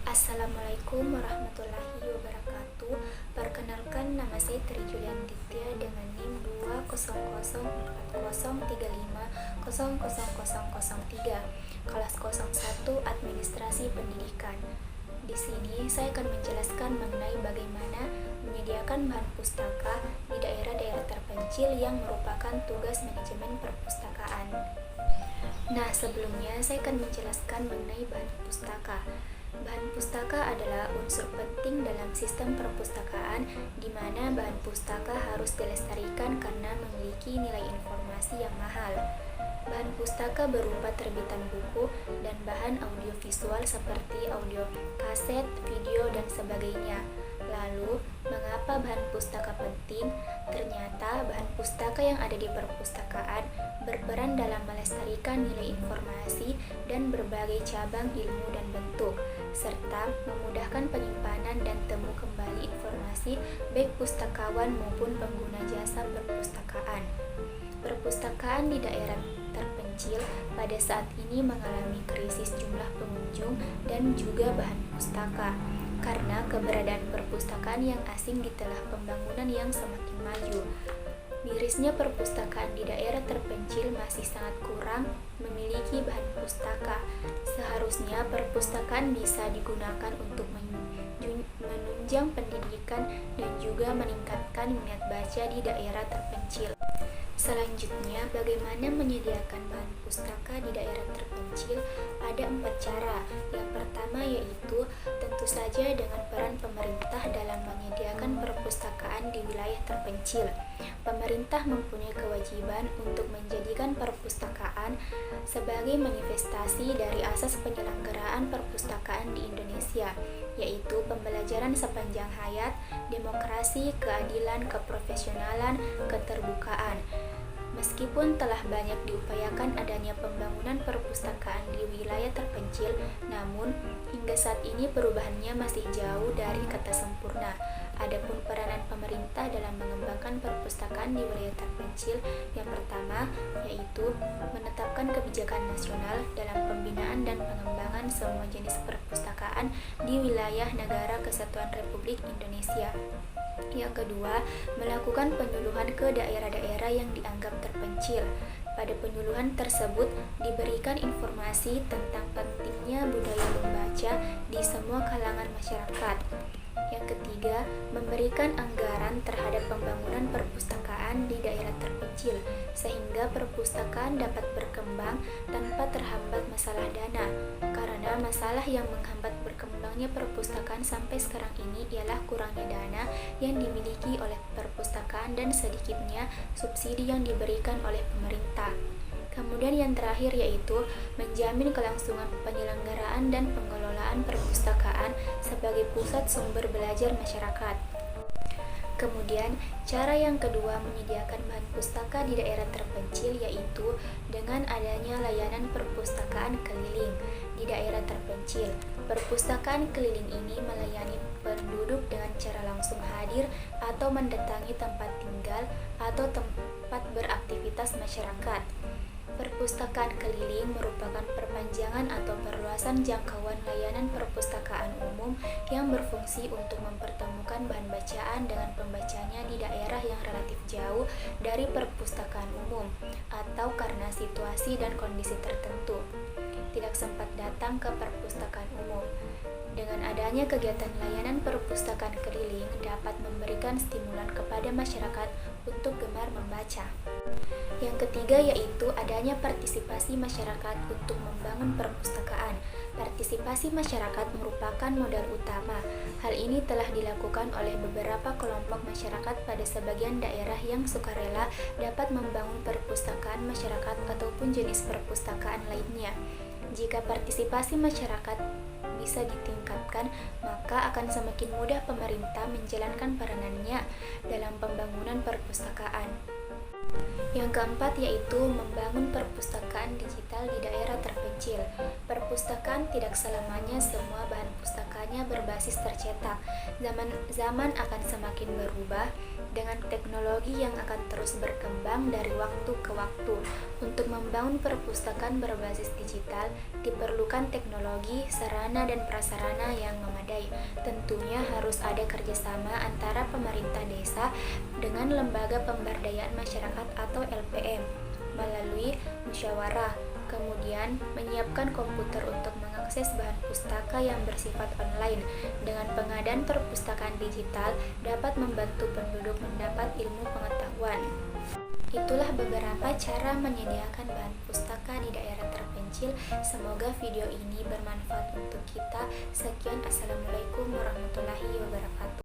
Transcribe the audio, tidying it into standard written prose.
Assalamualaikum warahmatullahi wabarakatuh. Perkenalkan, nama saya Tri Julian Ditya dengan NIM 20043500003, kelas 01 Administrasi Pendidikan. Di sini saya akan menjelaskan mengenai bagaimana menyediakan bahan pustaka di daerah-daerah terpencil yang merupakan tugas manajemen perpustakaan. Nah, sebelumnya saya akan menjelaskan mengenai bahan pustaka. Bahan pustaka adalah unsur penting dalam sistem perpustakaan, di mana bahan pustaka harus dilestarikan karena memiliki nilai informasi yang mahal. Bahan pustaka berupa terbitan buku dan bahan audiovisual seperti audio kaset, video, dan sebagainya. Lalu, mengapa bahan pustaka penting? Ternyata bahan pustaka yang ada di perpustakaan berperan dalam melestarikan nilai informasi dan berbagai cabang ilmu dan bentuk, serta memudahkan penyimpanan dan temu kembali informasi baik pustakawan maupun pengguna jasa perpustakaan. Perpustakaan di daerah terpencil pada saat ini mengalami krisis jumlah pengunjung dan juga bahan pustaka, karena keberadaan perpustakaan yang asing di tengah pembangunan yang semakin maju. Mirisnya perpustakaan di daerah terpencil masih sangat kurang memiliki bahan pustaka. Seharusnya perpustakaan bisa digunakan untuk menunjang pendidikan dan juga meningkatkan minat baca di daerah terpencil. Selanjutnya, bagaimana menyediakan bahan pustaka di daerah terpencil? Ada 4 cara. Yang pertama yaitu tentu saja dengan peran pemerintah dalam menyediakan perpustakaan di wilayah terpencil. Pemerintah mempunyai kewajiban untuk menjadikan perpustakaan sebagai manifestasi dari asas penyelenggaraan perpustakaan di Indonesia, yaitu pembelajaran sepanjang hayat, demokrasi, keadilan, keprofesionalan, keterbukaan. Meskipun telah banyak diupayakan adanya pembangunan perpustakaan di wilayah terpencil, namun hingga saat ini perubahannya masih jauh dari kata sempurna. Adapun peranan pemerintah dalam mengembangkan perpustakaan di wilayah terpencil, yang pertama yaitu menetapkan kebijakan nasional dalam pembinaan dan pengembangan semua jenis perpustakaan di wilayah Negara Kesatuan Republik Indonesia. Yang kedua, melakukan penyuluhan ke daerah-daerah yang dianggap terpencil. Pada penyuluhan tersebut diberikan informasi tentang pentingnya budaya membaca di semua kalangan masyarakat. Yang ketiga, memberikan anggaran terhadap pembangunan perpustakaan di daerah terpencil, sehingga perpustakaan dapat berkembang tanpa terhambat masalah dana. Karena masalah yang menghambat berkembangnya perpustakaan sampai sekarang ini ialah kurangnya dana yang dimiliki oleh perpustakaan dan sedikitnya subsidi yang diberikan oleh pemerintah. Kemudian yang terakhir yaitu menjamin kelangsungan penyelenggaraan dan pengelolaan perpustakaan sebagai pusat sumber belajar masyarakat. Kemudian, cara yang kedua menyediakan bahan pustaka di daerah terpencil yaitu dengan adanya layanan perpustakaan keliling di daerah terpencil. Perpustakaan keliling ini melayani penduduk dengan cara langsung hadir atau mendatangi tempat tinggal atau tempat beraktivitas masyarakat. Perpustakaan keliling merupakan perpanjangan atau perluasan jangkauan layanan perpustakaan umum yang berfungsi untuk mempertemukan bahan bacaan dengan pembacanya di daerah yang relatif jauh dari perpustakaan umum atau karena situasi dan kondisi tertentu tidak sempat datang ke perpustakaan umum. Dengan adanya kegiatan layanan perpustakaan keliling dapat memberikan stimulan kepada masyarakat untuk gemar membaca. Yang ketiga yaitu adanya partisipasi masyarakat untuk membangun perpustakaan. Partisipasi masyarakat merupakan modal utama. Hal ini telah dilakukan oleh beberapa kelompok masyarakat pada sebagian daerah yang sukarela dapat membangun perpustakaan masyarakat ataupun jenis perpustakaan lainnya. Jika partisipasi masyarakat bisa ditingkatkan, maka akan semakin mudah pemerintah menjalankan peranannya dalam pembangunan perpustakaan. Yang keempat yaitu membangun perpustakaan digital di daerah terpencil. Perpustakaan tidak selamanya semua bahan pustaka perpustakanya berbasis tercetak. Zaman akan semakin berubah dengan teknologi yang akan terus berkembang dari waktu ke waktu. Untuk membangun perpustakaan berbasis digital, diperlukan teknologi, sarana dan prasarana yang memadai. Tentunya harus ada kerjasama antara pemerintah desa dengan lembaga pemberdayaan masyarakat atau LPM melalui musyawarah. Kemudian, menyiapkan komputer untuk mengakses bahan pustaka yang bersifat online. Dengan pengadaan perpustakaan digital dapat membantu penduduk mendapat ilmu pengetahuan. Itulah beberapa cara menyediakan bahan pustaka di daerah terpencil. Semoga video ini bermanfaat untuk kita. Sekian, Assalamualaikum warahmatullahi wabarakatuh.